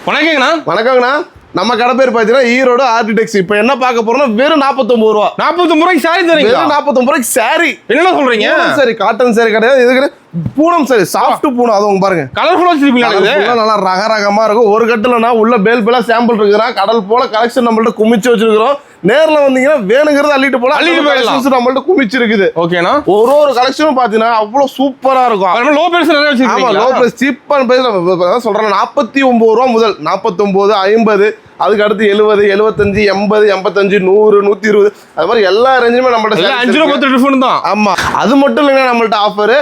வணக்கங்கண்ணா. வணக்கங்கண்ணா. நம்ம கடை பேர் பார்த்தீங்கன்னா ஈரோடு ஆர்டிடெக்ஸ். இப்போ என்ன பார்க்க போறோம்னா வெறும் 49 ரூபா. 49 ரூபாய்க்கு சாரி தரீங்க? வெறும் 49 ரூபாய்க்கு சாரி. என்ன சொல்றீங்க? சரி, காட்டன் சாரி கிடையாது, இதுக்கு பூனம் சாரி, சாஃப்ட் பூனம். அதுவும் பாருங்க கலர்ஃபுல்லா வச்சிருப்பீங்களா? நல்லா ரகரகமா இருக்கும். ஒரு கட்டுலனா உள்ள பேல் பேலா சாம்பிள் இருக்குறா. கடல் போல கலெக்ஷன் நம்மள்ட்ட குமிச்சு வச்சிருக்கிறோம். நேர்ல வந்தீங்கன்னா வேணுங்கிறது அள்ளிட்டு போலாம். அள்ளிட்டு போயிடலாம். நம்மள்ட்ட குமிச்சு இருக்குது. ஓகேனா? ஒரு கலெக்ஷனும் பாத்தீங்கன்னா அவ்வளவு சூப்பரா இருக்கும். லோ பிரைஸ் நிறைய வச்சிருக்கீங்க. ஆமா, low price cheap and price சொல்றேன். 49 ரூபா முதல் 49, 50, அதுக்கு அடுத்து 70, 75, 80, 85, 100, 120 அது மாதிரி எல்லா ரேஞ்சுமே நம்மள்ட்ட 5 ரூபா 10 டிஃபரண்ட் தான். ஆமா, அது மட்டும் இல்லைங்க, நம்மள்ட்ட ஆஃபர்.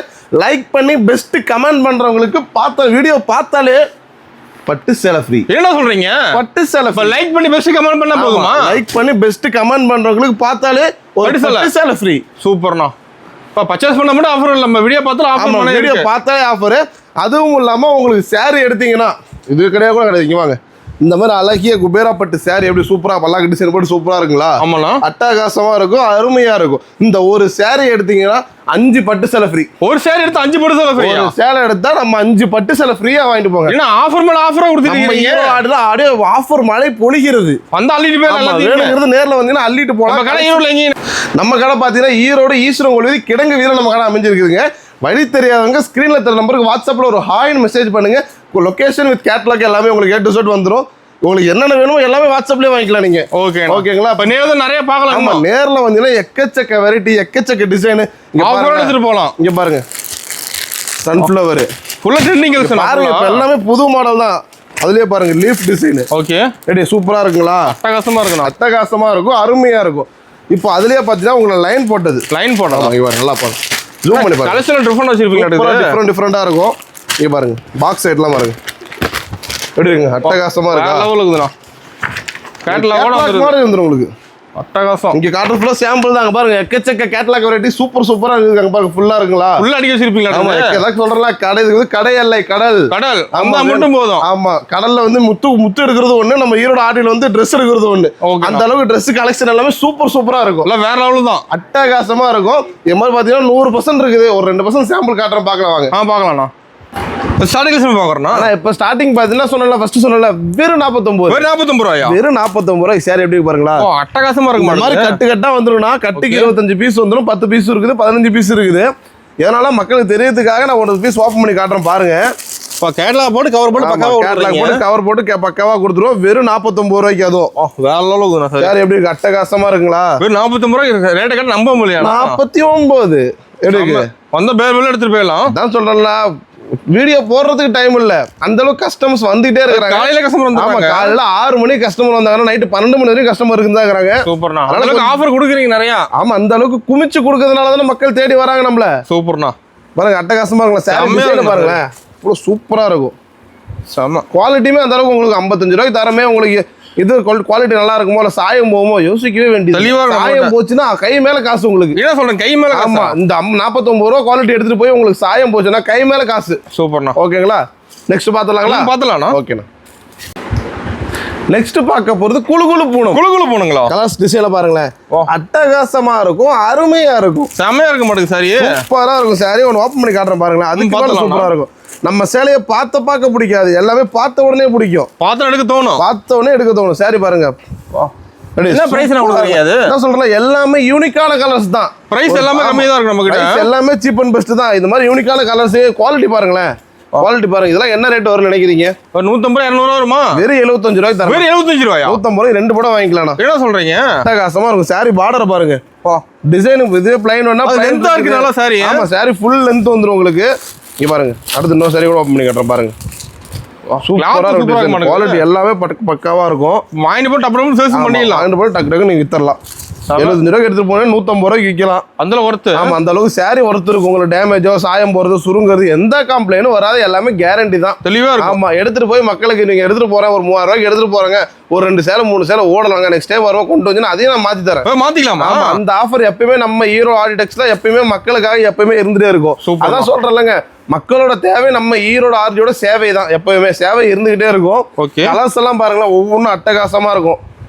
லைக் பண்ணி பெஸ்ட் கமெண்ட் பண்றவங்களுக்கு வீடியோ பார்த்தாலே பட்டு சேலை ஃப்ரீ. என்ன சொல்றீங்க? பட்டு சேலை ஃப்ரீ. லைக் பண்ணி பெஸ்ட் கமெண்ட் பண்ணா போதுமா? லைக் பண்ணி பெஸ்ட் கமெண்ட் பண்றவங்களுக்கு பார்த்தாலே ஒரு பட்டு சேலை ஃப்ரீ. சூப்பர்ண்ணா. இப்போ பர்ச்சேஸ் பண்ண மட்டும் ஆஃபர் இல்ல, நம்ம வீடியோ பார்த்தாலும் ஆஃபர் பண்ண. வீடியோ பார்த்தாலே ஆஃபர். அதுவும் இல்லாம உங்களுக்கு சாரி எடுத்தீங்கன்னா இது கிடையாது கூட கிடையாது. இங்க வாங்க, இந்த மாதிரி அழகிய குபேரா பட்டு சாரி எப்படி சூப்பரா பல்லாக்கு டிசைன் போட்டு சூப்பரா இருக்குங்களா? ஆமாண்ணா. அட்டகாசமா இருக்கும், அருமையா இருக்கும். இந்த ஒரு சாரி எடுத்தீங்கன்னா 5 பட்டு சேலை ஃப்ரீ. ஒரு சாரி எடுத்து 5 பட்டு சேலை ஃப்ரீ. ஒரு சேலை எடுத்தா நம்ம 5 பட்டு சேலை ஃப்ரீயா வாங்கிட்டு போங்க. என்ன ஆஃபர் மேல ஆஃபரா கொடுத்துருக்கீங்க? அப்படியே ஆஃபர் மழை பொழிகிறது. வந்து அள்ளிட்டு போய் வேணுங்கிறது நேர்ல வந்தீங்கன்னா அள்ளிட்டு போலாம். கடை ஈரோடுல எங்க? நம்ம கடை பாத்தீங்கன்னா ஈரோடு ஈஸ்வரன் கோவில் கிடங்கு வீரன் நம்ம கடை அமைஞ்சிருக்குதுங்க. வழி தெரியாதவங்க ஸ்கிரீன்ல தெரிய நம்பருக்கு வாட்ஸ்அப்ல ஒரு ஹாய்னு மெசேஜ் பண்ணுங்க. லொகேஷன் வித் கேட்லாக் எல்லாமே உங்களுக்கு A to Z வந்துடும். உங்களுக்கு என்னென்ன வேணுமோ எல்லாமே வாட்ஸ்அப்லயே வாங்கிக்கலாம் நீங்க. ஓகேங்களா? இப்ப நேர்ல நிறைய பார்க்கலாம். ஆமா, நேர்ல வந்தீங்கன்னா எக்கச்சக்க வெரைட்டி, எக்கச்சக்க டிசைன் எடுத்துட்டு போலாம். இங்க பாருங்க, சன்ஃப்ளவர் ஃபுல்லா ட்ரெண்டிங் பாருங்க. இப்ப எல்லாமே புது மாடல் தான். அதுலயே பாருங்க லீஃப் டிசைன். ஓகே, ரெடி சூப்பரா இருக்குங்களா? அட்டகாசமா இருக்கும். அட்டகாசமா இருக்கும், அருமையா இருக்கும். இப்போ அதுலயே பாத்தீங்கன்னா உங்களுக்கு லைன் போட்டது. லைன் போட்டோம். இங்க பாருங்க, நல்லா பாருங்க, ஜூம் பண்ணி பாருங்க. கலெக்ஷன் டிஃபரண்ட் வச்சிருப்பீங்க. டிஃபரண்டா இருக்கும். இங்க பாருங்க, பாக்ஸ் சைடுலாம் பாருங்க எப்படி இருக்குங்க, அட்டகாசமா இருக்கு. லெவல் இருக்குதுண்ணா. கேட்லாக் வந்துரும் உங்களுக்கு. அட்டகாசம். இங்க காட்டன் ஃபுல்லா சாம்பிள் தாங்க பாருங்க. எக்கச்சக்க கேட்லாக் வெரைட்டி சூப்பரா இருக்குங்க பாருங்க. ஃபுல்லா இருக்குங்களா? ஃபுல்லா அடிக்க வச்சிருப்பீங்களா? ஆமா, எல்லாம் சொல்றேன். கடை இருக்குது, கடை இல்லை, கடல். அம்மா மட்டும் போதும். ஆமா, கடல்ல வந்து முத்து எடுக்கிறது ஒண்ணு, நம்ம ஈரோடு ஆட்டில வந்து Dress எடுக்கிறது ஒண்ணு. அந்த அளவுக்கு Dress கலெக்ஷன் எல்லாமே சூப்பரா இருக்கும். எல்லாம் வேற லெவல் தான், அட்டகாசமா இருக்கும். இது மாதிரி பாத்தீங்கன்னா 100% இருக்குது. ஒரு 2% சாம்பிள் காட்டுறேன், பார்க்கலாம் வாங்க. பார்க்கலாம்ண்ணா. ஸ்டார்டிங் பாக்குறேன்னா இப்ப ஸ்டார்டிங் பாத்தீங்கன்னா சொன்னல வெறும் 49 ரூபாயா? வெறும் 49 ரூபாய் சாரி எப்படி பாருங்களா? அட்டகாசமா இருக்கு. இந்த மாதிரி கட்டா வந்துரும்னா, கட்டுக்கு 25 பீஸ் வந்துடும். 10 பீஸ் இருக்குது, 15 பீஸ் இருக்குது. இதனால மக்களுக்கு தெரியறதுக்காக நான் ஒரு பீஸ் ஓபன் பண்ணி காட்டுறேன் பாருங்க. கேட்லாக் போட்டு கவர் போட்டு பக்காவா கொடுத்துருவோம். வெறும் 49 ரூபாய்க்கு. அதுவும் வேற லெவல் சாரி எப்படி அட்டகாசமா இருக்குங்களா? வெறும் 49 ரூபாய் ரேட்டை கட்ட நம்ப முடியல. 49 எப்படி வந்த பேர் எடுத்துட்டு போயிடலாம். தான் சொல்றேன்ல, வீடியோ போடுறதுக்கு டைம் இல்ல. அந்த அளவுக்கு கஸ்டமர்ஸ் வந்துட்டே இருக்காங்க. காலையில கஸ்டமர் வந்தாங்க. காலையில 6 மணிக்கு கஸ்டமர் வந்தாங்கன்னா நைட்டு 12 மணி வரைக்கும் கஸ்டமர் இருந்தாங்க. சூப்பர்ண்ணா. அந்த அளவுக்கு ஆஃபர் கொடுக்குறீங்க நிறைய. ஆமா, அந்த அளவுக்கு குமிச்சு கொடுக்கறதுனால தானே மக்கள் தேடி வராங்க நம்மள. சூப்பர்ண்ணா. பாருங்க, அட்டகாசமா இருக்குல்ல சாரி பாருங்களேன். இவ்வளவு சூப்பரா இருக்கும். செம குவாலிட்டியுமே அந்த அளவுக்கு. உங்களுக்கு 55 ரூபாய்க்கு தரமே உங்களுக்கு இது குவாலிட்டி நல்லா இருக்குமோ இல்ல சாயம் போகுமோ யோசிக்கவே வேண்டியது. சாயம் போச்சுன்னா கை மேல காசு உங்களுக்கு. என்ன சொல்றேன், கை மேல? ஆமா, இந்த 49 ரூபா குவாலிட்டி எடுத்துட்டு போய் உங்களுக்கு சாயம் போச்சுன்னா கை மேல காசு. சூப்பர்ண்ணா. ஓகேங்களா? நெக்ஸ்ட் பாத்துலாங்களா? ஓகேண்ணா. நெக்ஸ்ட் பார்க்க போறது குளு பூணுங்களா? கலர்ஸ் டிசைன்ல பாருங்களேன், அட்டகாசமா இருக்கும், அருமையா இருக்கும், செமையா இருக்க மாட்டேங்குது. சாரி சூப்பரா இருக்கும். சாரி ஒன்று ஓப்பன் பண்ணி காட்டுறேன் பாருங்களேன். அதுக்கு சூப்பரா இருக்கும். நம்ம சேலையை பார்க்க பிடிக்காது, எல்லாமே பார்த்த உடனே பிடிக்கும். பார்த்த உடனே எடுக்க தோணும். சாரி பாருங்க, என்ன பிரைஸ் என்ன சொல்றேன், எல்லாமே யூனிக்கான கலர்ஸ் தான். பிரைஸ் எல்லாமே கம்மியா தான் இருக்கு. நம்ம கிட்ட எல்லாமே சீப் அண்ட் பெஸ்ட் தான். இந்த மாதிரி யூனிக்கான கலர்ஸ், குவாலிட்டி பாருங்களேன். குவாலிட்டி பாருங்க. இதெல்லாம் என்ன ரேட் வரும்னு நினைக்கிறீங்க? 150-200 வருமா? வெறும் 75 ரூபாய் தரேன். வெறும் 75 ரூபாயா? 150 ரூபாய் 2 படம் வாங்கிக்கலாம். என்ன சொல்றீங்க? அட்டகாசமா இருக்கும். சாரி பார்டர் பாருங்க, டிசைன் இது பிளைன் வேணா லென்த்தா இருக்கு. நல்லா சாரி. ஆமா, சாரி ஃபுல் லென்த் வந்துரும் உங்களுக்கு. இங்க பாருங்க, அடுத்து இன்னொரு சாரி கூட ஓபன் பண்ணி காட்டுறேன் பாருங்க. சூப்பரா இருக்கும். குவாலிட்டி எல்லாமே பக்காவா இருக்கும். வாங்கிட்டு போட்டு அப்புறம் சேல்ஸ் பண்ணிடலாம். வாங்கிட்டு போட்டு டக்கு நீங்க வித்தரலாம். 75 ரூபாய்க்கு எடுத்துட்டு போனா 150 ரூபாய்க்கு விற்கலாம். அந்த ஒர்த்து. ஆமா, அந்த அளவுக்கு சாரி ஒர்த்து இருக்கும். உங்களுக்கு டேமேஜோ சாயம் போறது சுருங்குறது எந்த கம்ப்ளைண்டும் வராது. எல்லாமே கேரண்டி தான், தெளிவா இருக்கும். ஆமா, எடுத்துட்டு போய் மக்களுக்கு நீங்க எடுத்துட்டு போறேன் ஒரு 3000 ரூபாய்க்கு எடுத்துட்டு போறாங்க, ஒரு 2 சேலை 3 சேலை ஓடலாங்க, நெக்ஸ்ட் டைம் வருவோம் கொண்டு வந்து அதையும் நான் மாத்தி தரேன். மாத்திக்கலாம். ஆமா, அந்த ஆஃபர் எப்பயுமே நம்ம ஈரோடு ஆர்டிடெக்ஸ்ல எப்பயுமே மக்களுக்காக எப்பயுமே இருந்துட்டே இருக்கும். அதான் சொல்றேன்லங்க, மக்களோட தேவை நம்ம ஈரோடு ஆர்டியோட சேவை தான். எப்பயுமே சேவை இருந்துகிட்டே இருக்கும். கலர்ஸ் எல்லாம் பாருங்களேன், ஒவ்வொன்றும் அட்டகாசமா இருக்கும்.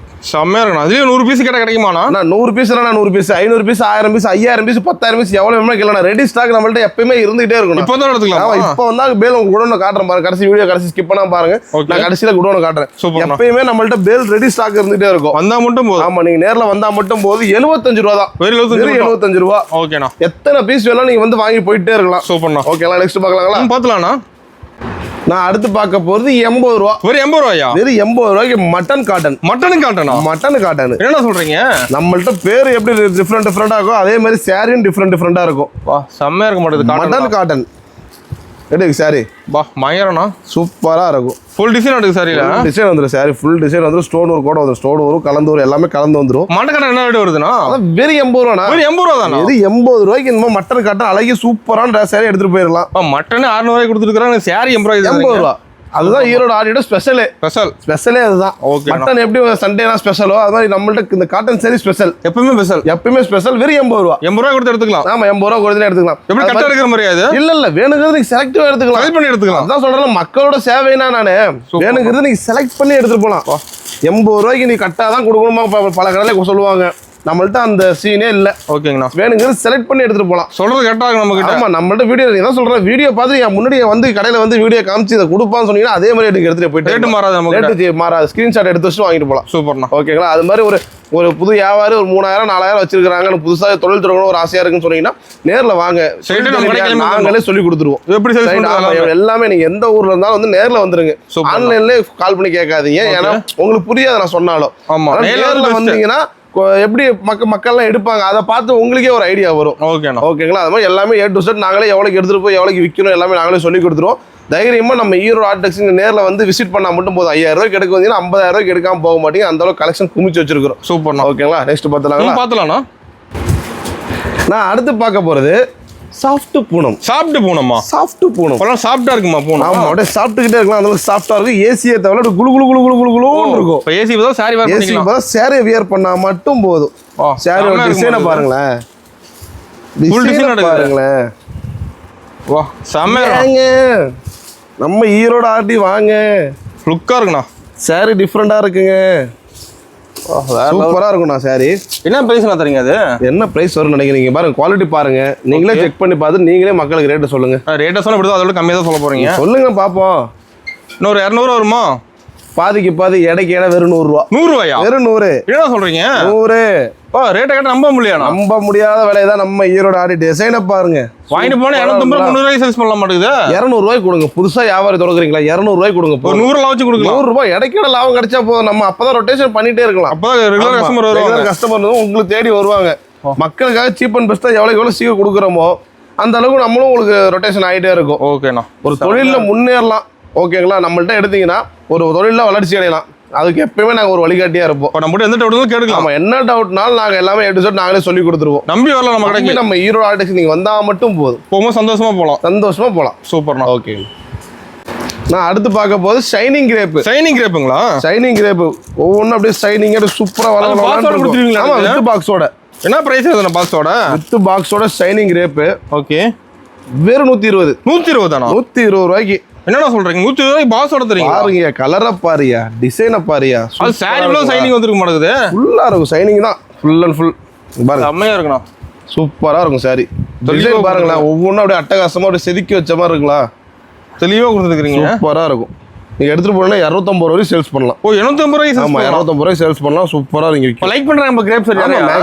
செம்மையா இருக்கணும். அதுலயும் 100 பீஸ் கேட்டா கிடைக்குமாண்ணா? 100 piece 100 piece 500 piece 1000 piece 5000 piece 10000 piece எவ்வளவு வேணுமோ கேட்கலாம். ரெடி ஸ்டாக் நம்மள்ட்ட எப்பயுமே இருந்துகிட்டே இருக்கணும். இப்போ தான் எடுத்துக்கலாம். இப்போ வந்தா பேல் உங்க குடோன்ல காட்டுறேன் பாருங்க. கடைசி வீடியோ கடைசி ஸ்கிப் பண்ணாம பாருங்க. நான் கடைசியில குடோன்ல காட்டுறேன். எப்பயுமே நம்மள்ட்ட பேல் ரெடி ஸ்டாக் இருந்துட்டே இருக்கும். வந்தா மட்டும் போதும். ஆமா, நீங்க நேர்ல வந்தா மட்டும் போது 75 ரூபா தான். வெறும் 75 ரூபா. ஓகேண்ணா. எத்தனை பீஸ் வேணாலும் நீங்க வந்து வாங்கி போயிட்டே இருக்கலாம். சூப்பர்ண்ணா. ஓகேங்களா, நெக்ஸ்ட் பார்க்கலாங்களா? பாத்துலாம்ண்ணா. நான் அடுத்து பார்க்க போறது 80 ரூபா. வெறும் 80 ரூபாயா? வெறும் 80 ரூபாய்க்கு மட்டன் காட்டன். மட்டன் காட்டனா? Mutton cotton. என்ன சொல்றீங்க? நம்மள்ட்ட பேர் எப்படி டிஃப்ரெண்டா இருக்கும், அதே மாதிரி சாரியும் டிஃப்ரெண்டா இருக்கும். வா, செம்மையா இருக்க மாட்டேங்குது. மட்டன் காட்டன் எடுக்கு சாரி. பா, பயங்கரம்ண்ணா. சூப்பரா இருக்கும். ஃபுல் டிசைன் எடுக்கு சாரில. டிசைன் வந்துரும் சாரி. ஃபுல் டிசைன் வந்துரும். ஸ்டோன் ஒர்க் கூட வந்துரும். ஸ்டோன் வரும், கலந்து வரும், எல்லாமே கலந்து வந்துரும். மட்டன் காட்டன் என்ன ரேட் வருதுண்ணா? வெறும் 80 ரூபாண்ணா. வெறும் 80 ரூபா தானா? வெறும் 80 ரூபாய்க்கு இந்த மட்டன் காட்டன் அழகி சூப்பரான சாரி எடுத்துட்டு போயிடலாம். மட்டன் 600 ரூபாய்க்கு கொடுத்துருக்காங்க. சாரி 80 ரூபா. அதுதான் ஈரோடு ஆடியோட ஸ்பெஷலே. ஸ்பெஷலே அதுதான். மட்டன் எப்படி சண்டேனா ஸ்பெஷலோ அது மாதிரி நம்மள்ட்ட இந்த காட்டன் சாரி ஸ்பெஷல். எப்பவுமே ஸ்பெஷல். வெறும் 80 ரூபா. 80 ரூபா கொடுத்து எடுத்துக்கலாம். ஆமா, 80 ரூபா கொடுத்து எடுத்துக்கலாம். எப்படி கட்ட எடுக்கிற மாதிரி அது? இல்ல வேணுங்கிறது நீங்க செலக்டிவா எடுத்துக்கலாம். செலக்ட் பண்ணி எடுத்துக்கலாம். அதான் சொல்றேன், மக்களோட சேவைனா நானு வேணுங்கிறது நீங்க செலக்ட் பண்ணி எடுத்துட்டு போலாம். 80 ரூபாய்க்கு நீ கட்டாதான் கொடுக்கணுமா பல கடையில சொல்லுவாங்க. நம்மள்ட்ட அந்த சீனே இல்ல. ஓகேங்கண்ணா. வேணுங்கிறது செலக்ட் பண்ணி எடுத்துட்டு போலாம். சொல்றது கேட்டாங்க நம்ம கிட்ட. ஆமா, நம்மள்ட்ட வீடியோ நீ தான் சொல்றேன். வீடியோ பார்த்து என் முன்னாடி வந்து கடையில வந்து வீடியோ காமிச்சு இதை கொடுப்பான்னு சொன்னீங்கன்னா அதே மாதிரி எடுத்துட்டு போயிட்டு ரேட் மாறாது. நமக்கு ரேட் மாறாது. ஸ்கிரீன்ஷாட் எடுத்து வச்சு வாங்கிட்டு போலாம். சூப்பர்ண்ணா. ஓகேங்களா? அது மாதிரி ஒரு புது வியாபாரி ஒரு 3000 4000 வச்சிருக்காங்க, புதுசா தொழில் தொடங்கணும் ஒரு ஆசையா இருக்குன்னு சொன்னீங்கன்னா நேர்ல வாங்க. நாங்களே சொல்லி கொடுத்துருவோம். எப்படி எல்லாமே நீங்க எந்த ஊர்ல இருந்தாலும் வந்து நேர்ல வந்துருங்க. ஆன்லைன்ல கால் பண்ணி கேட்காதீங்க. ஏன்னா உங்களுக்கு புரியாது நான் சொன்னாலும். நேர்ல வந்தீங்கன்னா எப்படி மக்கள்லாம் எடுப்பாங்க அதை பார்த்து உங்களுக்கே ஒரு ஐடியா வரும். ஓகேங்களா? அது மாதிரி எல்லாமே A to Z நாங்களே எவ்வளோக்கு எடுத்துட்டு போய் எவ்வளோக்கு விற்கணும் எல்லாமே நாங்களே சொல்லி கொடுத்துருவோம். தைரியமா நம்ம ஈரோடு ஆர்டெக்ஸ் நேரில் வந்து விசிட் பண்ணா மட்டும் போதும். 5000 ரூபாய்க்கு எடுக்க வந்தீங்கன்னா 50000 ரூபாய்க்கு எடுக்காம போக மாட்டீங்க. அந்த அளவுக்கு கலெக்ஷன் குமிச்சு வச்சிருக்கிறோம். சூப்பர்ண்ணா. ஓகேங்களா? நெக்ஸ்ட் பார்த்துலாங்களா? நான் அடுத்து பார்க்க போறது சாஃப்ட் பூனம். சாஃப்ட் பூனமா? சாஃப்ட் பூனம். சாஃப்டா இருக்குமா பூனம்? ஆமா, அப்படியே சாப்பிட்டுக்கிட்டே இருக்கலாம். அந்த சாஃப்டா இருக்கும். ஏசியை தவிர குளு குளு குளு குளு குளு குளுன்னு இருக்கும். இப்போ ஏசி பதிலா சாரி வேர் பண்ணிக்கலாம். ஏசி பதிலா சாரி வியர் பண்ணா மட்டும் போதும். சாரியோட டிசைனை பாருங்களேன். ஃபுல் டிசைன் பாருங்களேன். வா, செம்மங்க. நம்ம ஈரோடு ஆர்டி வாங்க. லுக்கா இருக்குண்ணா. சாரி டிஃப்ரெண்டா இருக்குங்க. சூப்பரா இருக்கும்ண்ணா சாரி. என்ன பிரைஸ்ண்ணா தரீங்க? அது என்ன பிரைஸ் வரும்னு நினைக்கிறீங்க? பாருங்க, குவாலிட்டி பாருங்க. நீங்களே செக் பண்ணி பார்த்து நீங்களே மக்களுக்கு ரேட்டு சொல்லுங்க. ரேட்டை சொன்னா இப்படி அதோட கம்மியாக தான் சொல்ல போறீங்க. சொல்லுங்க பாப்போம். இன்னொரு 200 வருமா? பாதிக்கு பாதி, எடைக்கு எடை. வெறும் 100 ரூபா. 100 ரூபாயா? வெறும் 100. என்ன சொல்றீங்க? 100. ரேட்டை கேட்ட நம்ப முடியாது. நம்ப முடியாத விலை தான். நம்ம ஈரோடு ஆடி டிசைனை பாருங்க. வாங்கிட்டு போனா 250 300 ரூபாய் சேல்ஸ் பண்ண மாட்டேங்குது. 200 ரூபாய் கொடுங்க. புதுசா வியாபாரி தொடங்குறீங்களா? 200 ரூபாய் கொடுங்க. 100 வச்சு கொடுக்கலாம். 100 ரூபாய் இடைக்கிட லாபம் கிடைச்சா போதும். நம்ம அப்பதான் ரொட்டேஷன் பண்ணிட்டே இருக்கலாம். அப்பதான் ரெகுலர் கஸ்டமர் வருவாங்க. கஸ்டமர் உங்களுக்கு தேடி வருவாங்க. மக்களுக்காக சீப் அண்ட் பெஸ்ட்டா எவ்வளவு சீக்கிரம் கொடுக்குறோமோ அந்த அளவுக்கு நம்மளும் உங்களுக்கு ரொட்டேஷன் ஆகிட்டே இருக்கும். ஓகேண்ணா. ஒரு தொழில முன்னேறலாம். ஓகேங்களா? நம்மள்ட்ட எடுத்தீங்கன்னா ஒரு தொழில வளர்ச்சி அடையலாம். அதுக்கு எப்பயுமே நாங்கள் ஒரு வழிகாட்டியா இருப்போம். நம்ம எந்த டவுட்னாலும் கேட்கலாம். என்ன டவுட்னாலும் நாங்கள் எல்லாமே A to Z நாங்களே சொல்லி கொடுத்துருவோம். நம்பி வரலாம். நம்ம கடைக்கு நம்ம ஈரோடு ஆர்டெக்ஸ் நீங்க வந்தா மட்டும் போதும். போகும்போது சந்தோஷமா போகலாம். சூப்பர்ண்ணா. ஓகே. நான் அடுத்து பார்க்க போது ஷைனிங் கிரேப். ஷைனிங் கிரேப்புங்களா? ஷைனிங் கிரேப் ஒவ்வொன்றும் அப்படியே ஷைனிங் சூப்பரா வளரும். ஆமா, வித் பாக்ஸோட. என்ன பிரைஸ் அந்த பாக்ஸோட? வித் பாக்ஸோட ஷைனிங் கிரேப். ஓகே. வெறும் 120. 120 தானா? 120 ரூபாய்க்கு. என்னடா சொல்றீங்க? 120 ரூபாய்க்கு பாக்ஸோட தரீங்க? பாருங்க, கலரை பாருயா, டிசைனை பாருயா. அது சாரி ஃபுல்லா ஷைனிங் வந்துருக்க மாட்டேங்குது. ஃபுல்லா இருக்கும். ஷைனிங் தான் ஃபுல் அண்ட் ஃபுல். பாருங்க, செம்மையா இருக்குண்ணா. சூப்பரா இருக்கும் சாரி. டிசைன் பாருங்களேன். ஒவ்வொன்றும் அப்படியே அட்டகாசமா அப்படியே செதுக்கி வச்ச மாதிரி இருக்கலாம். தெளிவா கொடுத்துருக்கீங்க. சூப்பரா இருக்கும். நீங்க எடுத்துட்டு போனா 250 ரூபாய் சேல்ஸ் பண்ணலாம். 250 ரூபாய்? ஆமா, 250 ரூபாய் சேல்ஸ் பண்ணலாம். சூப்பரா நீங்க லைக் பண்றாங்க நம்ம கிரேப் சாரி.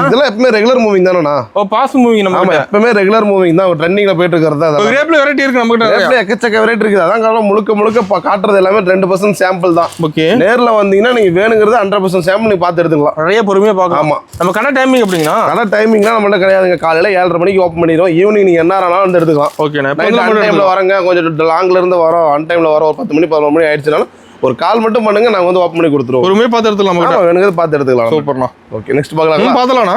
இதெல்லாம் எப்பவுமே ரெகுலர் மூவிங் தானேண்ணா? பாஸ் மூவிங். நம்ம ஆமா, எப்பவுமே ரெகுலர் மூவிங் தான். ட்ரெண்டிங்ல போயிட்டு இருக்கிறது தான். கிரேப்ல வெரைட்டி இருக்கு நம்ம கிட்ட. கிரேப்ல எக்கச்சக்க வெரைட்டி இருக்குது. அதான் காரணம். முழுக்க காட்டுறது எல்லாமே 2% சாம்பிள் தான். ஓகே. நேர்ல வந்தீங்கன்னா நீங்க வேணுங்கிறது 100% சாம்பிள் நீங்க பார்த்து எடுத்துக்கலாம். நிறைய பொறுமையா பார்க்கலாம். ஆமா. நம்ம கடை டைமிங் எப்படின்னா? கடை டைமிங்லாம் நம்மள்ட்ட கிடையாதுங்க. காலையில 7:30 மணிக்கு ஓப்பன் பண்ணிடுவோம். ஈவினிங் நீங்க என்ன ஆனாலும் வந்து எடுத்துக்கலாம். ஓகே. அன் டைம்ல வரங்க, கொஞ்சம் லாங்ல இருந்து வரோம், அன் டைம்ல வரோம், ஒரு 10 மணி 11 மணி ஆயிடுச்சுனாலும் ஒரு கால் மட்டும் பண்ணுங்க, நாங்க வந்து ஓப்பன் பண்ணி கொடுத்துருவோம். பொறுமையா பார்த்து எடுத்துக்கலாம். நம்ம வேணுங்கிறது பார்த்து எடுத்துக்கலாம். சூப்பர்ண்ணா. ஓகே, நெக்ஸ்ட் பார்க்கலாம். பார்த்துலாம்ண்ணா.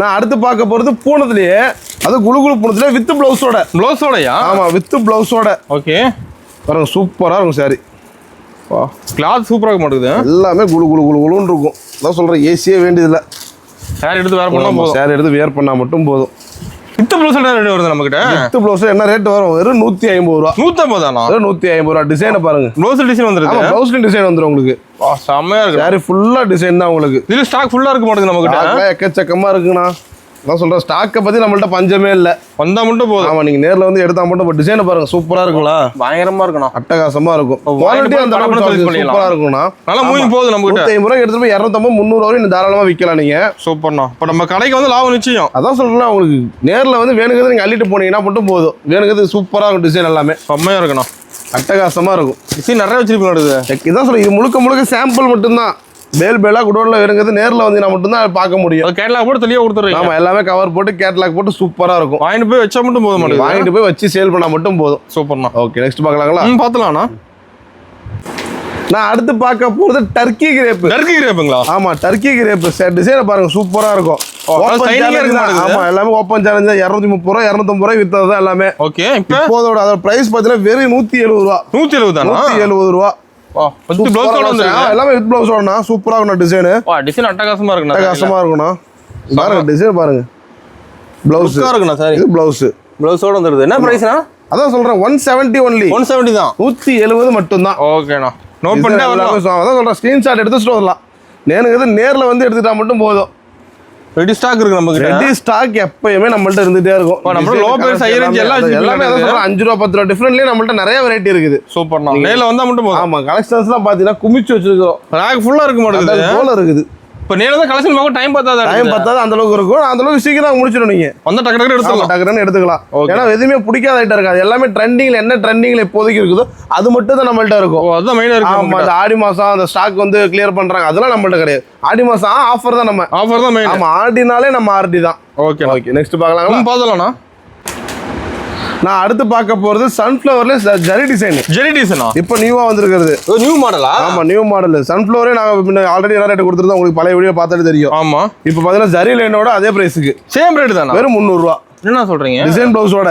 நான் அடுத்து பார்க்க போறது பூனத்திலேயே, அது குளு பூனத்திலே வித் பிளவுஸோட. பிளவுஸோடயா? ஆமா, வித் பிளவுஸோட. ஓகே. பாருங்க, சூப்பரா இருக்கும் சாரி. கிளாத் சூப்பராக மாட்டேங்குது. எல்லாமே குளுன்னு இருக்கும். அதான் சொல்றேன், ஏசியே வேண்டியதில்லை. சாரி எடுத்து வேர் பண்ணா போதும். சாரி எடுத்து வேர் பண்ணா மட்டும் போதும். வித் ப்ளவுஸ் என்ன ரேட் வருது நம்ம கிட்ட? வித் ப்ளவுஸ் என்ன ரேட் வரும்? வெறும் 150 ரூபா. 150 தானா? வெறும் 150 ரூபா. டிசைனை பாருங்க. ப்ளவுஸ் டிசைன் வந்துருக்கு. ஆமா ப்ளவுஸ்ல டிசைன் வந்துரும் உங்களுக்கு. செமையா இருக்கு. சாரி ஃபுல்லா டிசைன் தான் உங்களுக்கு. இதுல ஸ்டாக் ஃபுல்லா இருக்கு மாட்டேங்குது நம்ம கிட்ட. எக்கச்சக்கமா இருக்குண்ணா. நான் சொல்றேன் ஸ்டாக்கை பத்தி நம்மள்ட்ட பஞ்சமே இல்ல. வந்தா மட்டும் போதும். ஆமா நீங்க நேர்ல வந்து எடுத்தா மட்டும் டிசைனை பாருங்க சூப்பரா இருக்குங்களா? பயங்கரமா இருக்கணும். அட்டகாசமா இருக்கும். குவாலிட்டி அந்த சூப்பரா இருக்கும்னா. நல்லா மூவிங் போகுது நம்ம கிட்ட. 150 ரூபாய் எடுத்துட்டு போய் 250 300 வரையும் தாராளமா விக்கலாம் நீங்க. சூப்பர்ண்ணா. இப்ப நம்ம கடைக்கு வந்து லாபம் நிச்சயம். அதான் சொல்றேன் உங்களுக்கு நேர்ல வந்து வேணுங்கிறது நீங்க அள்ளிட்டு போனீங்கன்னா மட்டும் போதும். வேணுங்கிறது சூப்பரா இருக்கும் டிசைன் எல்லாமே. செம்மையா இருக்கணும். அட்டகாசமா இருக்கும். டிசைன் நிறைய வச்சிருப்பீங்க. இதான் சொல்றேன் இது முழுக்க சாம்பிள் மட்டும்தான். பேலா குடோன்ல வேணுங்கிறது நேர்ல வந்து நான் மட்டும் தான் பார்க்க முடியும். கேட்லாக் போட்டு தெளிவா கொடுத்துறீங்க. ஆமா எல்லாமே கவர் போட்டு கேட்லாக் போட்டு சூப்பரா இருக்கும். வாங்கிட்டு போய் வச்சா மட்டும் போதும். வாங்கிட்டு போய் வச்சு சேல் பண்ணா மட்டும் போதும். சூப்பர்ண்ணா. ஓகே நெக்ஸ்ட் பார்க்கலாங்களா? பாத்துலாம்ண்ணா. நான் அடுத்து பார்க்க போறது டர்க்கி கிரேப். டர்க்கி கிரேப்புங்களா? ஆமா டர்க்கி கிரேப். டிசைனை பாருங்க சூப்பரா இருக்கும். ஆமா எல்லாமே ஓப்பன் சேலஞ்ச் 230 ரூபா 250 ரூபாய் வித்தது எல்லாமே. ஓகே இப்போதோட அதோட பிரைஸ் பாத்தீங்கன்னா வெறும் 170 ரூபா. 170 தானா? 170 ரூபா. எல்லாமே வித் பிளவுஸோடனா சூப்பரா இருக்கும் டிசைன். டிசைன் அட்டகாசமா இருக்குண்ணா. அட்டகாசமா இருக்குண்ணா. பாருங்க டிசைன் பாருங்க. பிளவுஸ் இருக்குண்ணா சார். இது பிளவுஸ். பிளவுஸோட வந்துருது. என்ன பிரைஸ்னா? அதான் சொல்றேன் 170 ஒன்லி. 170 தான். 170 மட்டும் தான். ஓகேண்ணா. நோட் பண்ணிட்டு அதான் சொல்றேன் ஸ்கிரீன்ஷாட் எடுத்துட்டு வரலாம். நேர்ல வந்து எடுத்துட்டா மட்டும் போதும். ரெடி ஸ்டாக் இருக்கு நம்ம கிட்ட. ரெடி ஸ்டாக் எப்பயுமே நம்மள்ட்ட இருந்துட்டே இருக்கும். நம்ம லோ பிரைஸ் ஹை ரேஞ்ச் எல்லாமே அதான் சொல்றேன் 5 ரூபா 10 ரூபா டிஃபரன்ட்லயே நம்மள்ட்ட நிறைய வெரைட்டி இருக்குது. சூப்பர்ண்ணா. நேர்ல வந்தா மட்டும் போதும். ஆமா கலெக்ஷன்ஸ்லாம் பாத்தீங்கன்னா குமிச்சு வச்சிருக்கோம். ரேக் ஃபுல்லா இருக்கு மாட்டேங்குது. போல இருக்குது. இப்ப நேர்ல வந்து கலெக்ஷன் பார்க்க டைம் பத்தாதா? டைம் பத்தாது அந்த அளவுக்கு இருக்கும். அந்த அளவுக்கு சீக்கிரம் முடிச்சிடும் நீங்க. வந்தா டக்கு டக்கு எடுத்துக்கலாம். டக்குன்னு எடுத்துக்கலாம். ஏன்னா எதுவுமே பிடிக்காத ஐட்டம் இருக்காது. எல்லாமே ட்ரெண்டிங்ல என்ன ட்ரெண்டிங்ல இப்போதைக்கு இருக்குதோ அது மட்டும் தான் நம்மள்ட்ட இருக்கும். அதுதான் மெயினா இருக்கு. ஆமா அந்த ஆடி மாசம் அந்த ஸ்டாக் வந்து கிளியர் பண்றாங்க அதெல்லாம் நம்மள்ட்ட கிடையாது. ஆடி மாசம் ஆஃபர் தான் நம்ம. ஆஃபர் தான் மெயின். ஆமா ஆடினாலே நம்ம ஆர்டி தான். ஓகே ஓகே நெக்ஸ்ட் பார்க்கலாங்களா? பாத்தலாம்ண்ணா. நான் அடுத்து பார்க்க போறது சன்ஃப்ளவர்ல ஜரி டிசைன். ஜரி டிசைனா? இப்போ நியூவா வந்திருக்கிறது. நியூ மாடலா? ஆமா நியூ மாடல். சன்ஃப்ளவரே நாங்க ஆல்ரெடி என்ன ரேட் கொடுத்துருந்தோம் உங்களுக்கு பழைய வீடியோ பார்த்தாலே தெரியும். ஆமா இப்போ பாத்தீங்கன்னா ஜரி லைனோட அதே பிரைஸ்க்கு சேம் ரேட் தானா? வெறும் 300 ரூபா. என்ன சொல்றீங்க? டிசைன் பிளவுஸோட.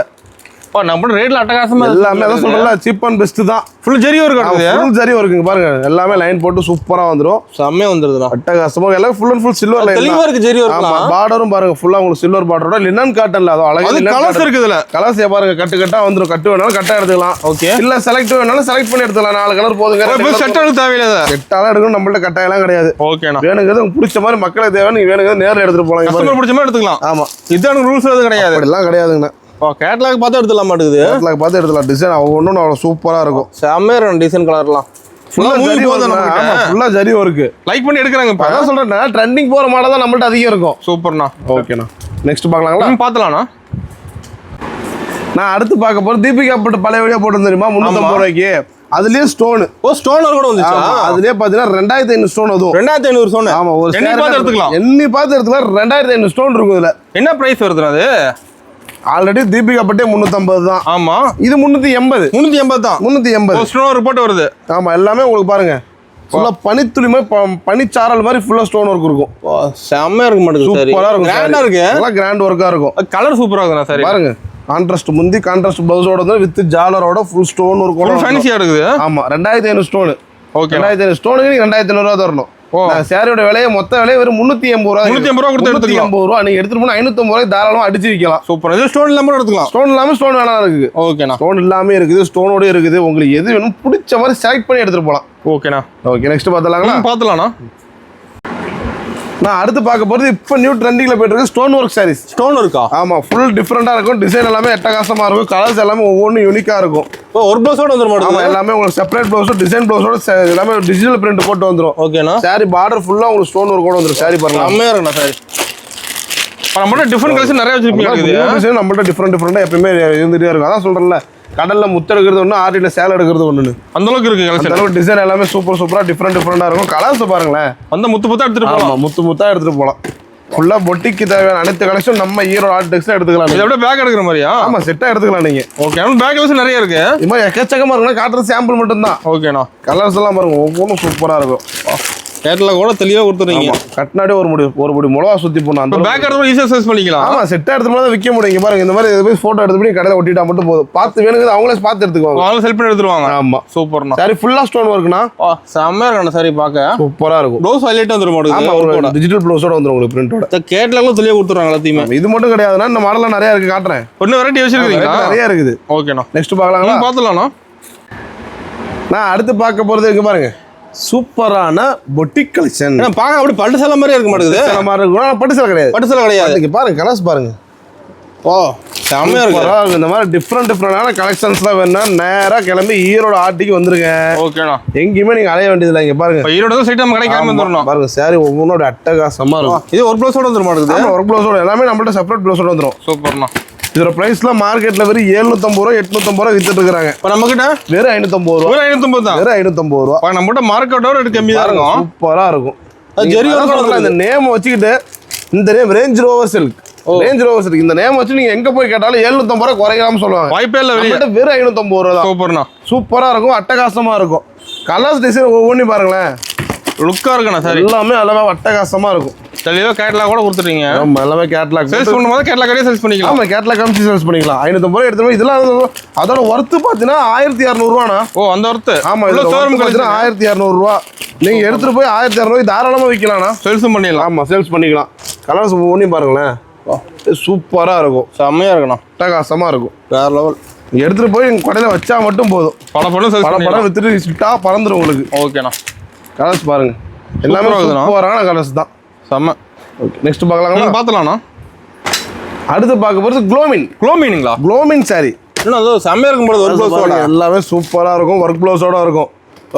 நம்ம ரேட்ல அட்டகாசமா எல்லாமே அதான் சொல்றல சீப் அண்ட் பெஸ்ட் தான். ஃபுல் ஜரி வர்க் இருக்குது. ஃபுல் ஜரி வர்க்குங்க பாருங்க. எல்லாமே லைன் போட்டு சூப்பரா வந்துரும். செம்மையா வந்துருதுடா. அட்டகாசமா எல்லாம் full and full silver line. தெளிவா இருக்கு ஜரி வர்க். ஆமா பார்டரும் பாருங்க ஃபுல்லா உங்களுக்கு சில்வர் பார்டரோட லினன் காட்டன்ல அது அழகா கலர்ஸ் இருக்கு இதுல. கலர்ஸ் பாருங்க கட்டு கட்டா வந்துரும். கட்டு வேணாலும் கட்டா எடுத்துக்கலாம். ஓகே. இல்ல செலக்ட் வேணாலும் செலக்ட் பண்ணி எடுத்துக்கலாம். 4 கலர் போதுங்க. செட் எடுக்க தேவையில்லை. செட்டால எடுக்கணும் நம்மள்ட்ட கட்டாயெல்லாம் கிடையாது. ஓகேண்ணா. வேணுங்கிறது உங்களுக்கு பிடிச்ச மாதிரி மக்களுக்கு தேவை நீங்க வேணுங்கிறது நேர்ல எடுத்துட்டு போலாம். கஸ்டமர் பிடிச்ச மாதிரி எடுத்துக்கலாம். ஆமா இதான ரூல்ஸ் எதுவும் கிடையாது. அப்படிலாம் கிடையாதுங்கண்ணா. கேட்லாக் பார்த்து எடுத்துலாம் மாட்டேங்குது. கேட்லாக் பார்த்து எடுத்துலாம். டிசைன் ஒவ்வொன்றும் அவ்வளோ சூப்பரா இருக்கும். செம்மையா இருக்கும் டிசைன் கலர்லாம். ஃபுல்லா ஜரி வர்க். ஆமா ஃபுல்லா ஜரி வர்க். லைக் பண்ணி எடுக்கறாங்க. இப்ப அதான் சொல்றேன் ட்ரெண்டிங் போற மாடல் தான் நம்மள்ட்ட அதிகம் இருக்கும். சூப்பர்ண்ணா. ஓகேண்ணா நெக்ஸ்ட் பார்க்கலாங்களா? பார்த்தலாம்ண்ணா. நான் அடுத்து பார்க்க போறது தீபிகா போட்டு பழைய வீடியோ போட்டு தெரியுமா 350 ரூபாய்க்கு. அதுலயே ஸ்டோன். ஸ்டோன் கூட வந்துச்சா? அதுலயே பாத்தீங்கன்னா 2500 ஸ்டோன் அதுவும். 2500 ஸ்டோன். ஆமா ஒரு எண்ணி பார்த்து எடுத்துக்கலாம். எண்ணி பார்த்து எடுத்துக்கலாம். 2500 ஸ்டோன் இருக்கும் இதுல. என்ன பிரைஸ் வருதுனா அது? ஆல்ரெடி தீபிகா பட்டே 350 தான். ஆமா இது 380. 380 தான். 380 ஸ்டோன் ரிப்போர்ட் வருது. ஆமா எல்லாமே உங்களுக்கு பாருங்க ஃபுல்லா பனித்துளி மாதிரி பனிச்சாரல் மாதிரி ஃபுல்லா ஸ்டோன் ஒர்க் இருக்கும். செம்மையா இருக்கு மாட்டேங்குது. சூப்பரா இருக்கும். கிராண்டா இருக்கு. நல்லா கிராண்ட் ஒர்க்கா இருக்கும். கலர் சூப்பரா இருக்குண்ணா. சரி பாருங்க கான்ட்ராஸ்ட் முந்தி கான்ட்ராஸ்ட் பிளவுஸோட வந்து வித் ஜாலரோட ஃபுல் ஸ்டோன் ஒர்க்கோட ஃபேன்சியா இருக்குது. ஆமா 2500 ஸ்டோன். ஓகே 2500 ஸ்டோனுக்கு நீங்க 2500 ரூபா தரணும். சாரியோட விலையை மொத்த விலையை வெறும் 380 ரூபா. 380 ரூபா கொடுத்து எடுத்துக்கலாம். 380 ரூபா நீங்க எடுத்துட்டு போனா 550 ரூபாய் தாராளமா அடிச்சு விக்கலாம். சூப்பர். இது ஸ்டோன் இல்லாம எடுத்துக்கலாம். ஸ்டோன் இல்லாம ஸ்டோன் வேணா இருக்கு. ஓகேண்ணா. ஸ்டோன் இல்லாம இருக்குது ஸ்டோனோட இருக்குது. உங்களுக்கு எது வேணும் பிடிச்ச மாதிரி செலக்ட் பண்ணி எடுத்துட்டு போலாம். ஓகேண்ணா. ஓகே நெக்ஸ்ட் பார்த்தலாங்களா? பார்த்தலாம்ண்ணா. நான் அடுத்து பார்க்க போறது இப்போ நியூ ட்ரெண்டிங்ல போயிட்டு இருக்கு ஸ்டோன் ஒர்க் சாரீஸ். ஸ்டோன் இருக்கா? ஆமா ஃபுல் டிஃபரெண்டா இருக்கும். டிசைன் எல்லாமே அட்டகாசமா இருக்கும். கலர்ஸ் எல்லாமே ஒவ்வொன்றும் யூனிக்கா இருக்கும். ஒரு ப்ளவுஸோட வந்துரும். ஆமா எல்லாமே உங்களுக்கு செப்பரேட் ப்ளவுஸ் டிசைன் ப்ளவுஸோட எல்லாமே டிஜிட்டல் பிரிண்ட் போட்டு வந்துரும். ஓகேண்ணா. சாரி பார்டர் ஃபுல்லா உங்களுக்கு ஸ்டோன் ஒர்க்கோட வந்துரும். சாரி பாருங்க செம்மையா இருக்குண்ணா. சாரி நம்மள்ட்ட டிஃபரெண்ட் கலெக்ஷன் நிறைய வச்சிருப்பீங்க. டிசைன் நம்மள்ட்ட டிஃபரெண்டா எப்பயுமே இருந்துட்டே இருக்கும். அதான் சொல்றேன்ல கடல்ல முத்து எடுக்கிறது ஒன்று ஆர்டில சேலை எடுக்கிறது ஒன்று. அந்த அளவுக்கு இருக்கு கலெக்ஷன். அந்த டிசைன் எல்லாமே சூப்பரா டிஃபரெண்டா இருக்கும். கலர்ஸ் பாருங்களேன். அந்த முத்தா எடுத்துட்டு போலாம். முத்தா எடுத்துட்டு போலாம். ஃபுல்லா பொட்டிக்கு தேவையான அனைத்து கலெக்ஷன் நம்ம ஈரோடு ஆர்ட் டெக்ஸ்ல எடுத்துக்கலாம். இதை விட பேக் எடுக்கிற மாதிரியா? ஆமா செட்டா எடுத்துக்கலாம் நீங்க. ஓகே பேக் கலெக்ஷன் நிறைய இருக்கு. இது மாதிரி எக்கச்சக்கமா இருக்குன்னா காட்டுற சாம்பிள் மட்டும் தான். ஓகேண்ணா. கலர்ஸ் எல்லாம் பாருங்க ஒவ்வொன்றும் சூப்பரா இருக்கும். கேட்டலாக் கூட தெளிவா கொடுத்துறீங்க. கட்டினாடி ஒரு முடி மிளகா சுத்தி போடணும். அந்த பேக் எடுத்து ஈஸியா சர்ச் பண்ணிக்கலாம். ஆமா, செட்டா எடுத்து தான் விற்க முடியும். இங்க பாருங்க, இந்த மாதிரி போய் போட்டோ எடுத்து போய் கடையில ஒட்டிட்டா மட்டும் போதும். பார்த்து வேணுங்கிறது அவங்களே பார்த்து எடுத்துக்குவாங்க. அவங்க செல் பண்ணி எடுத்துருவாங்க. ஆமா, சூப்பர்ண்ணா. சாரி ஃபுல்லா ஸ்டோன் ஒர்க்னா செம்மையா இருக்கணும். சரி, பார்க்க சூப்பரா இருக்கும். ப்ளவுஸ் ஹைலைட் வந்துரும் மாட்டேங்குது. ஆமா, ஒரு டிஜிட்டல் ப்ளவுஸோட வந்துரும் உங்களுக்கு பிரிண்டோட. கேட்டலாக்ல தெளிவா கொடுத்துறாங்க எல்லாத்தையுமே. இது மட்டும் கிடையாதுன்னா இந்த மாடல்லாம் நிறைய இருக்கு, காட்டுறேன். ஒன்னு வெரைட்டி வச்சிருக்கீங்களா? நிறைய இருக்குது. ஓகேண்ணா, நெக்ஸ்ட் பார்க்கலாங்களா? பார்த்துலாம்ண்ணா. நான் அடுத்து பார்க்க போறது இங்க பாருங்க, சூப்பரான பொட்டிக் கலெக்ஷன். பாக்க அப்படி பட்டு சேலை மாதிரியே இருக்க மாட்டேங்குது. சேலை மாதிரி இருக்கும், ஆனா பட்டு சேலை கிடையாது. பட்டு சேலை கிடையாது. இங்க பாருங்க, கலர்ஸ் பாருங்க. ஓ, செம்மையா இருக்கு. இந்த மாதிரி டிஃப்ரெண்டான கலெக்ஷன்ஸ்லாம் வேணும்னா நேரா கிளம்பி ஈரோடு ஆர்டிக்கு வந்துருங்க. ஓகேண்ணா. எங்கேயுமே நீங்க அலைய வேண்டியதில்லை. இங்க பாருங்க, ஈரோடு தான் சைட் நம்ம கடை கிளம்பி வந்துடணும். பாருங்க, சாரி ஒவ்வொன்னோட அட்டகாசமா இருக்கும். இது ஒரு ப்ளவுஸோட வந்துட மாட்டேங்குது. ஒரு ப்ளவுஸோட எல்லாமே நம்மள்ட்ட செப்பரேட் ப்ளவுஸோட வந்துடும். சூப்பர்ண்ணா. இதோட பிரைஸ்லாம் மார்க்கெட்ல வெறும் 750 ரூபா 850 ரூபா வித்துட்டு இருக்காங்க. இப்போ நம்ம கிட்ட வெறும் 550 ரூபா. வெறும் 550 தான். வெறும் 550 ரூபா. நம்ம கிட்ட மார்க்கெட்டோட ரேட் கம்மி தான் இருக்கும். சூப்பரா இருக்கும். ஜெரி இந்த நேம் வச்சுக்கிட்டு, இந்த name range rover silk. Range rover silk இந்த நேம் வச்சு நீங்க எங்க போய் கேட்டாலும் 750 ரூபா குறைக்கலாம்னு சொல்லுவாங்க. வாய்ப்பே இல்ல. வெளியிட்ட வெறும் 550 ரூபா தான். சூப்பர்ண்ணா. சூப்பரா இருக்கும், அட்டகாசமா இருக்கும். கலர்ஸ் டிசைன் ஒவ்வொன்றும் பாருங்களேன், லுக்கா இருக்குண்ணா. சரி, எல்லாமே எல்லாமே அட்டகாசமா இருக்கும். தெளிவா கேட்டலாக் கூட கொடுத்துட்டீங்க. ஆமா, எல்லாமே கேட்லாக் சேல்ஸ் பண்ணும்போது கேட்டலாக் சேல்ஸ் பண்ணிக்கலாம். ஆமா, கேட்லாக் காமிச்சு சேல்ஸ் பண்ணிக்கலாம். 550 ரூபாய் எடுத்து இதெல்லாம் அதோட ஒர்த்து பாத்தீங்கன்னா 1200 ரூபானா. ஓ, அந்த ஒர்த்து. ஆமா, இதோட ஷோரூம் கலெக்ஷன் 1200 ரூபா. நீங்க எடுத்துட்டு போய் 1200 ரூபாய் தாராளமா விற்கலாம்னா. சேல்ஸும் பண்ணிடலாம். ஆமா, சேல்ஸ் பண்ணிக்கலாம். கலர்ஸ் ஒவ்வொன்றையும் பாருங்களேன், சூப்பரா இருக்கும். செம்மையா இருக்கணும், அட்டகாசமா இருக்கும். வேற லெவல். எடுத்துட்டு போய் எங்க கடையில வச்சா மட்டும் போதும். படம் வித்துட்டு சிட்டா பறந்துடும் உங்களுக்கு. ஓகேண்ணா. கலர்ஸ் பாருங்க, எல்லாமே சூப்பரான கலர்ஸ் தான். செம்ம. ஓகே, நெக்ஸ்ட் பார்க்கலாங்களா? பார்த்துலாம்ண்ணா. அடுத்து பார்க்க போகிறது க்ளோமின். க்ளோமின்ங்களா? க்ளோமின் சாரி. இன்னும் அது செம்மையா இருக்கும் போது ஒர்க் ப்ளவுஸோட எல்லாமே சூப்பரா இருக்கும், ஒர்க் ப்ளவுஸோட இருக்கும்.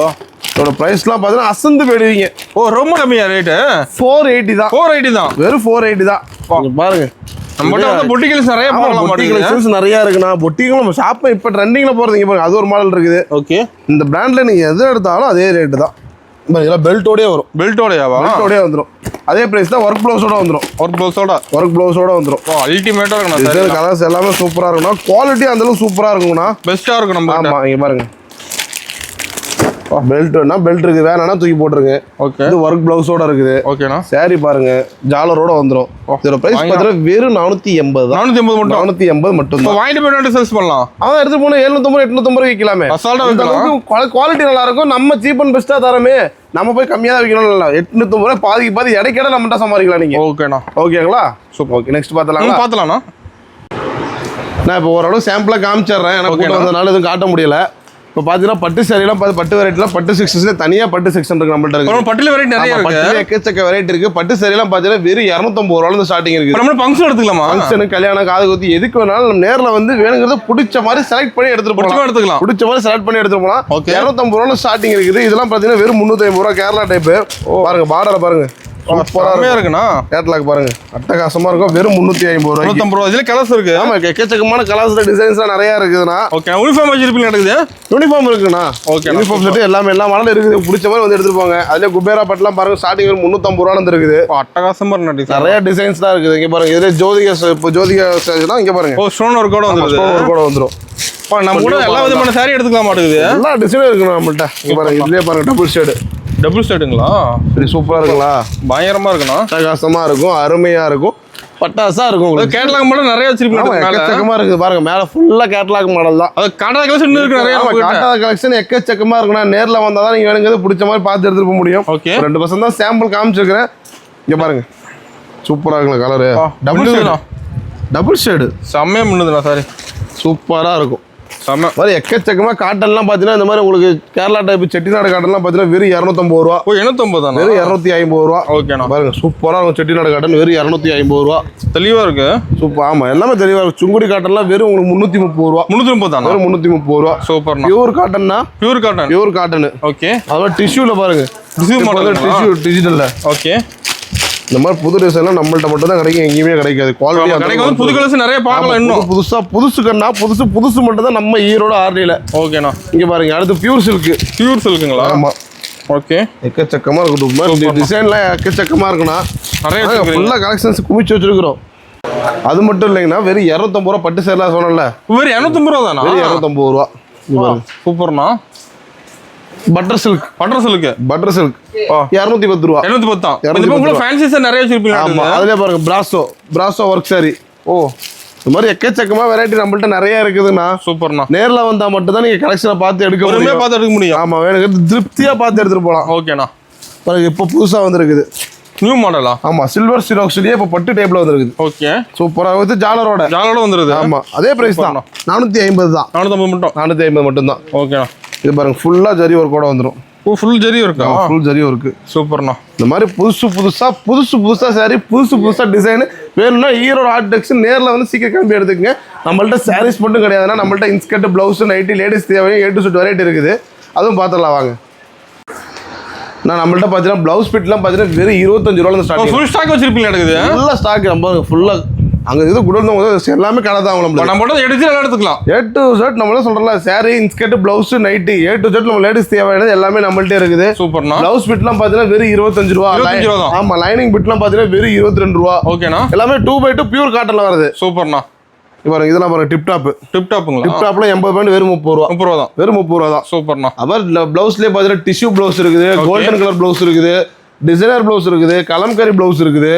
இதோட பிரைஸ்லாம் பார்த்தீங்கன்னா அசந்து போயிடுவீங்க. ஓ, ரொம்ப கம்மியா ரேட்டு? 480 தான். 480 தான். வெறும் 480 தான். பாருங்க, நம்மகிட்ட வந்து பொட்டிகல்ஸ் நிறைய பார்க்கலாம். பொட்டிகல்ஸ் நிறைய இருக்குண்ணா. பொட்டிகளும் நம்ம ஷாப் இப்போ ட்ரெண்டிங்ல போறதுங்க பாருங்க, அது ஒரு மாடல் இருக்குது. ஓகே, இந்த பிராண்ட்ல நீங்க எது எடுத்தாலும் அதே ரேட்டு தான். இதெல்லாம் பெல்ட்டோடய வரும். பெல்ட்டோடய வந்துடும். அதே பிரைஸ் தான். ஒர்க் ப்ளவுஸோட வந்துடும். ஒர்க் ப்ளவுஸோட வந்துடும். ஓ, அல்டிமேட்டா இருக்கும். கலர்ஸ் எல்லாமே சூப்பரா இருக்கும்னா, குவாலிட்டி அந்த அளவுக்கு சூப்பரா இருக்கும்னா, பெஸ்டா இருக்கும் நம்ம. ஆமா, இங்க பாருங்க, பெல்ட்னா பெல்ட் இருக்கு, வேணானா தூக்கி போட்டுருங்க. ஓகே, இது ஒர்க் ப்ளவுஸோட இருக்குது. ஓகேண்ணா. சாரி பாருங்க, ஜாலரோட வந்துடும். இதோட பிரைஸ் பார்த்தீங்கன்னா வெறும் 480 தான். 480 மட்டும் தான். வாங்கிட்டு போய் சேல்ஸ் பண்ணலாம். அவன் எடுத்து போனா 750 850 ரூபாய் விற்கலாமே. குவாலிட்டி நல்லா இருக்கும். நம்ம சீப் அண்ட் பெஸ்டா தரமே, நம்ம போய் கம்மியா தான் விற்கணும். இல்லை 850 ரூபாய் பாதிக்கு பாதி இடைக்கிட நம்மகிட்ட சம்பாதிக்கலாம் நீங்க. ஓகேண்ணா. ஓகேங்களா? சூப்பர். ஓகே, நெக்ஸ்ட் பார்த்தலாம்ண்ணா. நான் இப்போ ஓரளவு சாம்பிளா காமிச்சிடுறேன். எனக்கு வந்ததுனால எதுவும் காட்ட முடியல. இப்போ பார்த்தீங்கன்னா பட்டு சாரிலாம் பட்டு வெரைட்டிலாம் பட்டு செக்ஷன்ஸ்ல தனியாக பட்டு செக்ஷன் இருக்கு நம்மள்ட்ட இருக்கு. பட்டு வெரைட்டி நிறைய இருக்கு. பட்டு எக்கச்சக்க வெரைட்டி இருக்கு. பட்டு சாரிலாம் பார்த்தீங்கன்னா வெறும் 250 ரூபாயிலிருந்து ஸ்டார்டிங் இருக்கு. நம்ம ஃபங்க்ஷன் எடுத்துக்கலாமா? ஃபங்க்ஷன், கல்யாணம், காது குத்தி எதுக்கு வேணாலும் நம்ம நேரில் வந்து வேணுங்கிறத பிடிச்ச மாதிரி செலக்ட் பண்ணி எடுத்துட்டு போகலாம். பிடிச்ச மாதிரி செலக்ட் பண்ணி எடுத்துட்டு போகலாம். 250 ரூபாய் ஸ்டார்டிங் இருக்குது. இதெல்லாம் பார்த்தீங்கன்னா வெறும் 350 ரூபா. கேரளா டைப்பு பாருங்க, பார்டரை பாருங்க, சூப்பரா இருக்குண்ணா. கேட்லாக் பாருங்க, அட்டகாசமா இருக்கும். வெறும் 350 ரூபாய். 350 ரூபாய். இதுல கலர்ஸ் இருக்கு. ஆமா, எக்கச்சக்கமான கலர்ஸ் டிசைன்ஸ்லாம் நிறைய இருக்குதுண்ணா. ஓகே, யூனிஃபார்ம் வச்சிருப்பீங்க. நடக்குது யூனிஃபார்ம் இருக்குண்ணா. ஓகே, யூனிஃபார்ம் செட் எல்லா மாடலும் இருக்குது. பிடிச்ச மாதிரி வந்து எடுத்துட்டு போங்க. அதுல குபேரா பட்டுலாம் பாருங்க, ஸ்டார்டிங் 350 ரூபாய் இருக்குது. அட்டகாசமா இருக்கு. நிறைய டிசைன்ஸ் தான் இருக்குது. இங்க பாருங்க, இதுல ஜோதிகா தான் இங்க பாருங்க. ஓ, ஸ்டோன் ஒர்க் கூட வந்துருது. ஸ்டோன் ஒர்க் கூட வந்துரும். நம்ம கூட எல்லா விதமான சாரி எடுத்துக்கலாம் மாட்டேங்குது. எல்லா டிசைனும் இருக்குண்ணா நம்மள்ட்ட. இங்க பாருங்க, இதுலயே பாருங்க, டபுள் ஷேடுங்களா? சரி, சூப்பரா இருக்குங்களா? பயங்கரமா இருக்குண்ணா. அட்டகாசமா இருக்கும், அருமையா இருக்கும், பட்டாசா இருக்கும். கேட்டலாக் மாடல் நிறைய வச்சிருக்கீங்க. எக்கச்சக்கமா இருக்குது பாருங்க, மேல ஃபுல்லா கேட்டலாக் மாடல் தான். அது காட்டா கலெக்ஷன் இருக்கு நிறைய. காட்டா கலெக்ஷன் எக்கச்சக்கமா இருக்குண்ணா. நேர்ல வந்தா தான் நீங்க வேணுங்கிறது பிடிச்ச மாதிரி பார்த்து எடுத்துட்டு போக முடியும். ஓகே, 2% தான் சாம்பிள் காமிச்சிருக்கிறேன். இங்க பாருங்க, சூப்பரா இருக்குல்ல கலரு. டபுள் ஷேடு செம்மையா முன்னுதுண்ணா. சாரி சூப்பரா இருக்கும். செம்ம மாதிரி எக்கச்சக்கமா காட்டன்லாம் பார்த்தீங்கன்னா இந்த மாதிரி உங்களுக்கு கேரளா டைப் செட்டிநாடு காட்டன்லாம் பார்த்தீங்கன்னா வெறும் 250 ரூபா. ஓ, 250 தானே? வெறும் 250 ரூபா. ஓகேண்ணா. பாருங்க, சூப்பராக இருக்கும். செட்டிநாடு காட்டன் வெறும் 250 ரூபா. தெளிவா இருக்கு. சூப்பர். ஆமா, எல்லாமே தெளிவா இருக்கும். சுங்குடி காட்டன்லாம் வெறும் உங்களுக்கு 330 ரூபா. 330 தானே? வெறும் 330 ரூபா. சூப்பர். பியூர் காட்டன்னா? Pure cotton. ஓகே, அதாவது டிஷ்யூல பாருங்க, டிஷ்யூ டிஜிட்டல்ல. ஓகே, இந்த மாதிரி புது டிசைன்லாம் நம்மள்ட்ட மட்டும் தான் கிடைக்கும், எங்கேயுமே கிடைக்காது. குவாலிட்டி கிடைக்கும். புது கலர்ஸ் நிறைய பார்க்கலாம். இன்னும் புதுசு மட்டும் தான் நம்ம ஈரோட ஆர்டில. ஓகேண்ணா. இங்க பாருங்க, அடுத்து பியூர் சில்க்குங்களா? ஆமா. ஓகே, எக்கச்சக்கமா இருக்கும். டிசைன்லாம் எக்கச்சக்கமா இருக்குண்ணா. நிறைய ஃபுல்லா கலெக்ஷன்ஸ் குமிச்சு வச்சிருக்கிறோம். அது மட்டும் இல்லைங்கன்னா வெறும் 250 ரூபா பட்டு சேரலாம் சொன்னல. வெறும் 250 ரூபா தானா? வெறும் 250 ரூபா. சூப்பர்ண்ணா. பட்டர் சில்க் பட்டர் சில்க் 210 ரூபா 210 தான். இந்த பக்கம் ஃபேன்சி சார் நிறைய வச்சிருப்பீங்க. ஆமா அதுல பாருங்க பிராசோ ஒர்க் சாரி. ஓ இந்த மாதிரி எக்கச்சக்கமா வெரைட்டி நம்மள்ட்ட நிறைய இருக்குதுண்ணா. சூப்பர்ண்ணா. நேர்ல வந்தா மட்டும் தான் நீங்க கலெக்ஷனை பார்த்து எடுக்க முடியும். ஆமா வேணும் திருப்தியா பார்த்து எடுத்துட்டு போலாம். ஓகேண்ணா. பாருங்க இப்போ புதுசா வந்திருக்குது நியூ மாடலா? ஆமா சில்வர் சிராக்ஸ்லயே இப்போ பட்டு டைப்ல வந்திருக்குது. ஓகே சூப்பரா வந்து ஜாலரோட வந்துருது. ஆமா அதே பிரைஸ் தான் 450 தான். 450 மட்டும் 450 மட்டும் தான். ஓகேண்ணா. இது பாருங்க ஃபுல்லா ஜரி ஒர்க்கோட வந்துரும். ஓ ஃபுல் ஜரி ஒர்க்கா? Full zari work. சூப்பர்ண்ணா. இந்த மாதிரி புதுசா சாரி புதுசா டிசைன் வேணும்னா ஈரோடு ஆர்ட் டெக்ஸ் நேர்ல வந்து சீக்கிரம் கிளம்பி எடுத்துக்கங்க. நம்மள்ட்ட சாரீஸ் மட்டும் கிடையாதுன்னா நம்மள்ட்ட இன்ஸ்கர்ட் பிளவுஸ் நைட்டி லேடிஸ் தேவையும் A to Z வெரைட்டி இருக்குது. அதுவும் பார்த்துடலாம் வாங்க. நான் நம்மள்ட்ட பார்த்தீங்கன்னா பிளவுஸ் பிட்லாம் பார்த்தீங்கன்னா வெறும் 25 ரூபாய் ஸ்டார்ட். ஃபுல் ஸ்டாக் வச்சிருப்பீங்க இருக்குது. ஃபுல்லா ஸ்டாக் நம்ம ஃபுல்லா அங்க இது குடோன் எல்லாமே கடை தான் உங்களுக்கு. நம்ம மட்டும் எடுத்து எடுத்துக்கலாம். A to Z நம்மள சொல்றல sari inskirt blouse nightie A to Z நம்ம லேடிஸ் தேவையானது எல்லாமே நம்மள்ட்ட இருக்குது. சூப்பர்ண்ணா. பிளவுஸ் பிட்லாம் பார்த்தீங்கன்னா வெறும் 25 ரூபாய். ஆமா லைனிங் பிட்லாம் பார்த்தீங்கன்னா வெறும் 22 ரூபாய். ஓகேண்ணா. எல்லாமே 2x2 பியூர் காட்டன்ல வருது. சூப்பர்ண்ணா. பாருங்க இதெல்லாம் பாருங்க டிப் டாப்ங்களா? டிப் டாப்ல 80 பாயிண்ட் வெறும் 30 ரூபாய். 30 ரூபாய் தான். வெறும் 30 ரூபாய் தான். சூப்பர்ண்ணா. அப்புறம் பிளவுஸ்லயே பார்த்தீங்கன்னா டிஷ்யூ பிளவுஸ் இருக்குது, கோல்டன் கலர் பிளவுஸ் இருக்குது, டிசைனர் பிளவுஸ் இருக்குது, கலம்காரி பிளவுஸ் இருக்குது,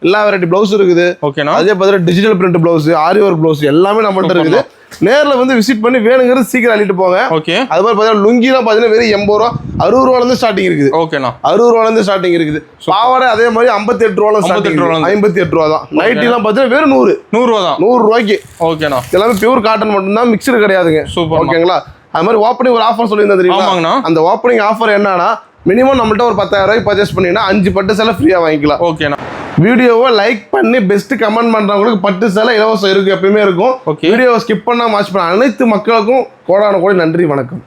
எல்லா வெரைட்டி பிளவுஸ் இருக்குது. ஓகேண்ணா. அதே பார்த்தீங்கன்னா டிஜிட்டல் பிரிண்ட் பிளவுஸ், ஆரி ஒர்க் பிளவுஸ் எல்லாமே நம்மள்ட்ட இருக்குது. நேர்ல வந்து விசிட் பண்ணி வேணுங்கிறது சீக்கிரம் அள்ளிட்டு போங்க. ஓகே. அது மாதிரி பார்த்தீங்கன்னா லுங்கிலாம் பார்த்தீங்கன்னா வெறும் 80 ரூபா 60 ரூபால இருந்து ஸ்டார்டிங் இருக்குது. ஓகேண்ணா. 60 ரூபால இருந்து ஸ்டார்டிங் இருக்குது. பாவாடை அதே மாதிரி 58 ரூபால ஸ்டார்டிங். 58 ரூபா தான். நைட்டிலாம் பார்த்தீங்கன்னா வெறும் 100 ரூபா தான். 100 ரூபாய்க்கு. ஓகேண்ணா. எல்லாமே பியூர் காட்டன் மட்டும் தான், மிக்சர் கிடையாதுங்க. சூப்பர். ஓகேங்களா? அது மாதிரி ஓப்பனிங் ஒரு ஆஃபர் சொல்லியிருந்தா தெரியுமா? அந்த ஓப்பனிங் ஆஃபர் என்னன்னா மினிமம் நம்மள்ட்ட ஒரு 10,000 ரூபாய்க்கு பர்ச்சேஸ் பண்ணீங்கன்னா 5 பட்டு சேலை ஃப்ரீயா வாங்கிக்கலாம். ஓகேண்ணா. வீடியோவை லைக் பண்ணி பெஸ்ட் கமெண்ட் பண்றவங்களுக்கு பட்டு சேலை இலவசம் இருக்கு, எப்பயுமே இருக்கும். வீடியோவை ஸ்கிப் பண்ணாம வாட்ச் பண்ண அனைத்து மக்களுக்கும் கோடான கோடி நன்றி, வணக்கம்.